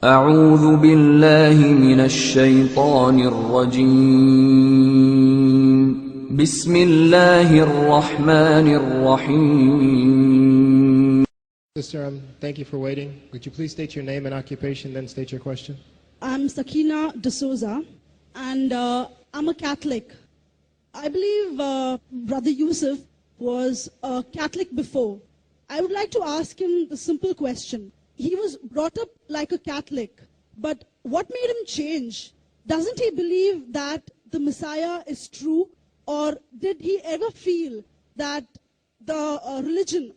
أعوذ بالله من الشيطان الرجيم. بسم الله الرحمن الرحيم. Sister, thank you for waiting. Would you please state your name and occupation, then state your question? I'm Sakina D'Souza, and I'm a Catholic. I believe Brother Yusuf was a Catholic before. I would like to ask him the simple question. He was brought up like a Catholic, but what made him change? Doesn't he believe that the Messiah is true, or did he ever feel that the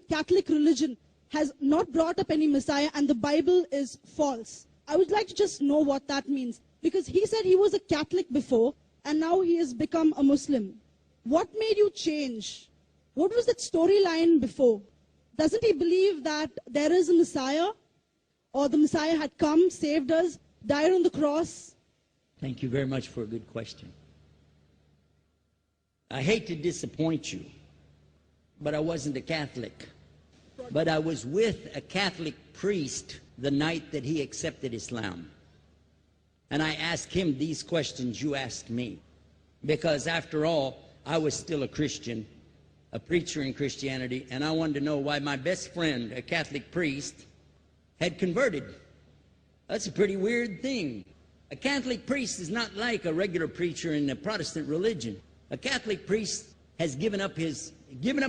Catholic religion, has not brought up any Messiah and the Bible is false? I would like to just know what that means, because he said he was a Catholic before and now he has become a Muslim. What made you change? What was that storyline before? Doesn't he believe that there is a Messiah, or the Messiah had come, saved us, died on the cross? Thank you very much for a good question. I hate to disappoint you, but I wasn't a Catholic. But I was with a Catholic priest the night that he accepted Islam. And I asked him these questions you asked me. Because after all, I was still a Christian, a preacher in Christianity, and I wanted to know why my best friend, a Catholic priest, had converted. That's a pretty weird thing. A Catholic priest is not like a regular preacher in the Protestant religion. A Catholic priest has given up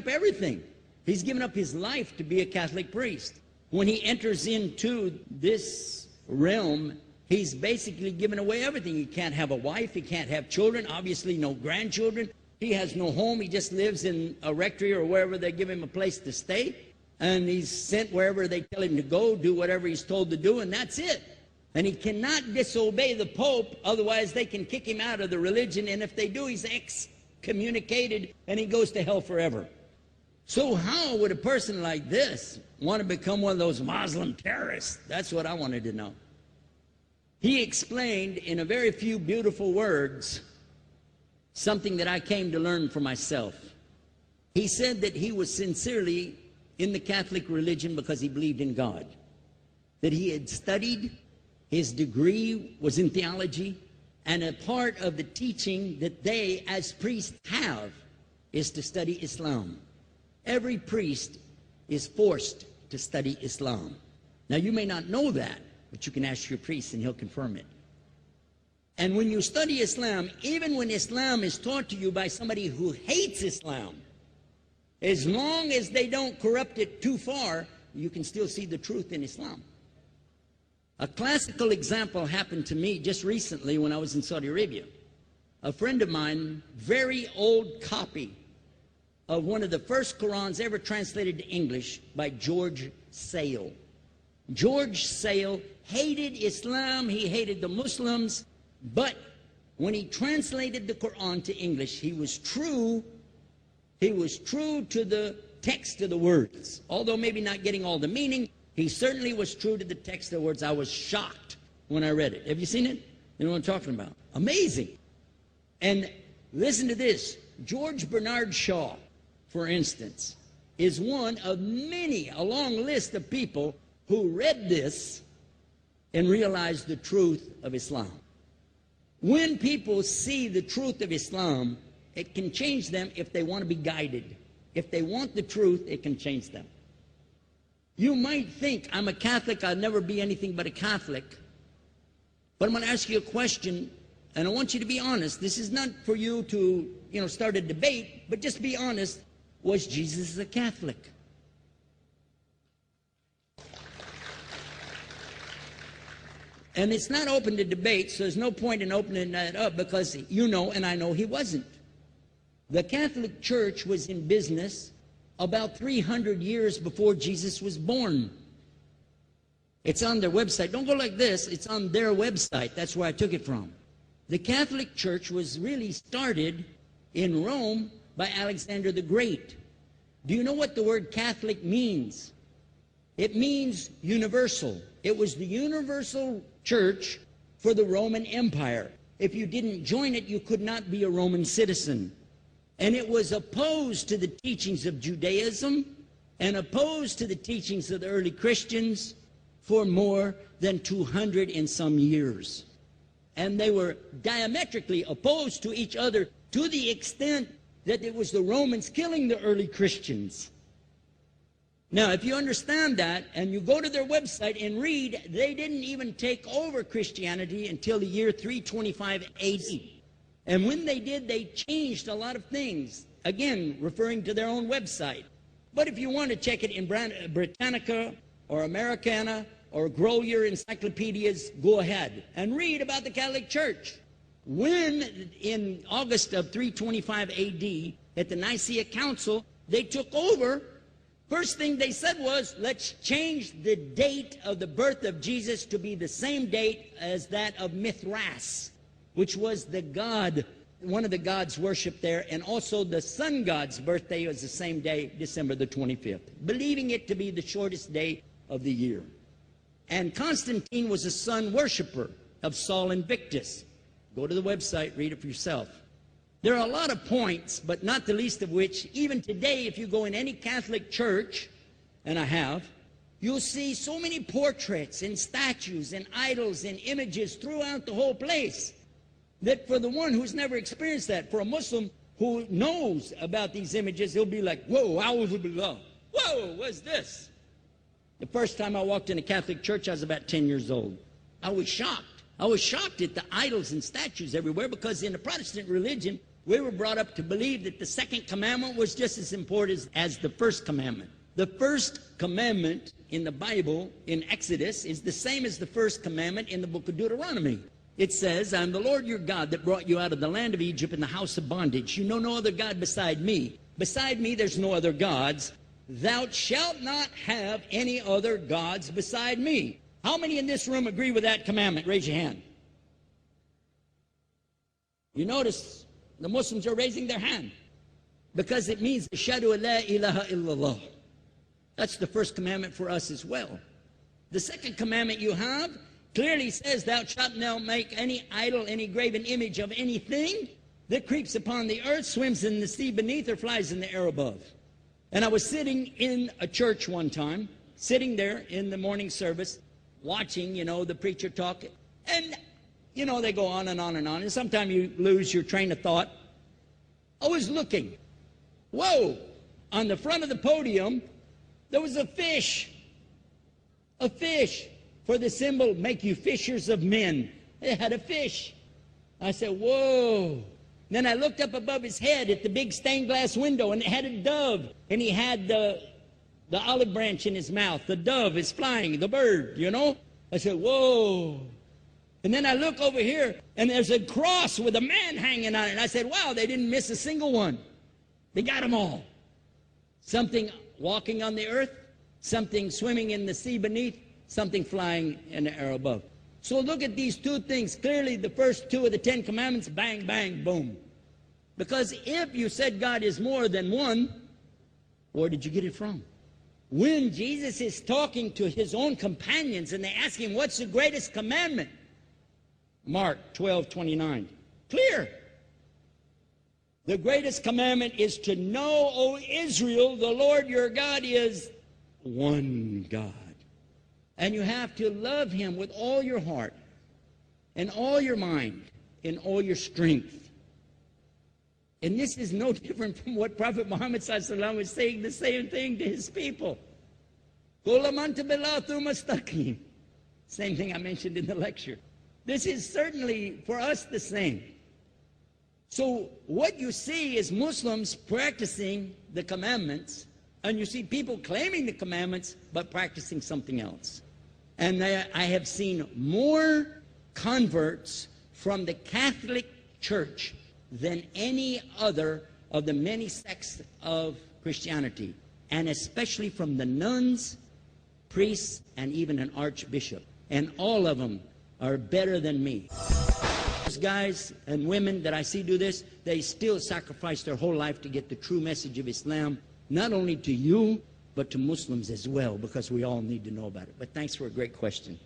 everything. He's given up his life to be a Catholic priest. When he enters into this realm, he's basically given away everything. He can't have a wife, he can't have children, obviously no grandchildren. He has no home, he just lives in a rectory or wherever they give him a place to stay. And he's sent wherever they tell him to go, do whatever he's told to do, and that's it. And he cannot disobey the Pope, otherwise they can kick him out of the religion, and if they do, he's excommunicated and he goes to hell forever. So how would a person like this want to become one of those Muslim terrorists? That's what I wanted to know. He explained in a very few beautiful words something that I came to learn for myself. He said that he was sincerely in the Catholic religion because he believed in God, that he had studied, his degree was in theology, and a part of the teaching that they as priests have is to study Islam. Every priest is forced to study Islam. Now you may not know that, but you can ask your priest and he'll confirm it. And when you study Islam, even when Islam is taught to you by somebody who hates Islam, as long as they don't corrupt it too far, you can still see the truth in Islam. A classical example happened to me just recently when I was in Saudi Arabia. A friend of mine, very old copy of one of the first Qurans ever translated to English by George Sale. George Sale hated Islam, he hated the Muslims, but when he translated the Quran to English, he was true to the text of the words. Although maybe not getting all the meaning, he certainly was true to the text of the words. I was shocked when I read it. Have you seen it? You know what I'm talking about? Amazing. And listen to this. George Bernard Shaw, for instance, is one of many, a long list of people who read this and realized the truth of Islam. When people see the truth of Islam, it can change them if they want to be guided. If they want the truth, it can change them. You might think, I'm a Catholic, I'll never be anything but a Catholic. But I'm going to ask you a question, and I want you to be honest. This is not for you to, start a debate, but just be honest. Was Jesus a Catholic? And it's not open to debate, so there's no point in opening that up, because you know and I know he wasn't. The Catholic Church was in business about 300 years before Jesus was born. It's on their website. Don't go like this. It's on their website. That's where I took it from. The Catholic Church was really started in Rome by Alexander the Great. Do you know what the word Catholic means? It means universal. It was the universal church for the Roman Empire. If you didn't join it, you could not be a Roman citizen. And it was opposed to the teachings of Judaism and opposed to the teachings of the early Christians for more than 200 and some years. And they were diametrically opposed to each other to the extent that it was the Romans killing the early Christians. Now, if you understand that, and you go to their website and read, they didn't even take over Christianity until the year 325 AD. And when they did, they changed a lot of things, again, referring to their own website. But if you want to check it in Britannica or Americana or grow your encyclopedias, go ahead and read about the Catholic Church. When, in August of 325 AD, at the Nicaea Council, they took over, first thing they said was, let's change the date of the birth of Jesus to be the same date as that of Mithras, which was the god, one of the gods worshipped there, and also the sun god's birthday was the same day, December the 25th, believing it to be the shortest day of the year. And Constantine was a sun worshiper of Sol Invictus. Go to the website, read it for yourself. There are a lot of points, but not the least of which, even today, if you go in any Catholic church, and I have, you'll see so many portraits and statues and idols and images throughout the whole place, that for the one who's never experienced that, for a Muslim who knows about these images, he'll be like, whoa, a'udhu billah. Whoa, what's this? The first time I walked in a Catholic church, I was about 10 years old. I was shocked. I was shocked at the idols and statues everywhere, because in the Protestant religion, we were brought up to believe that the second commandment was just as important as the first commandment. The first commandment in the Bible, in Exodus, is the same as the first commandment in the book of Deuteronomy. It says, I am the Lord your God that brought you out of the land of Egypt in the house of bondage. You know no other God beside me. Beside me there's no other gods. Thou shalt not have any other gods beside me. How many in this room agree with that commandment? Raise your hand. You notice the Muslims are raising their hand, because it means Ashhadu la ilaha illallah. That's the first commandment for us as well. The second commandment you have clearly says, thou shalt not make any idol, any graven image of anything that creeps upon the earth, swims in the sea beneath, or flies in the air above. And I was sitting in a church one time, sitting there in the morning service, watching, the preacher talk, and, they go on and on and on, and sometimes you lose your train of thought. I was looking. Whoa! On the front of the podium, there was a fish. A fish. For the symbol, make you fishers of men. They had a fish. I said, whoa. Then I looked up above his head at the big stained glass window, and it had a dove, and he had the olive branch in his mouth. The dove is flying, the bird, I said, whoa. And then I look over here, and there's a cross with a man hanging on it. And I said, wow, they didn't miss a single one. They got them all. Something walking on the earth, something swimming in the sea beneath, something flying in the air above. So look at these two things. Clearly, the first two of the 10 commandments, bang, bang, boom. Because if you said God is more than one, where did you get it from? When Jesus is talking to his own companions and they ask him, what's the greatest commandment? Mark 12:29. Clear. The greatest commandment is to know, O Israel, the Lord your God is one God. And you have to love him with all your heart and all your mind and all your strength. And this is no different from what Prophet Muhammad ﷺ was saying, the same thing to his people. Same thing I mentioned in the lecture. This is certainly for us the same. So what you see is Muslims practicing the commandments, and you see people claiming the commandments but practicing something else. And I have seen more converts from the Catholic Church than any other of the many sects of Christianity, and especially from the nuns, priests, and even an archbishop. And all of them are better than me. Those guys and women that I see do this, they still sacrifice their whole life to get the true message of Islam, not only to you, but to Muslims as well, because we all need to know about it. But thanks for a great question.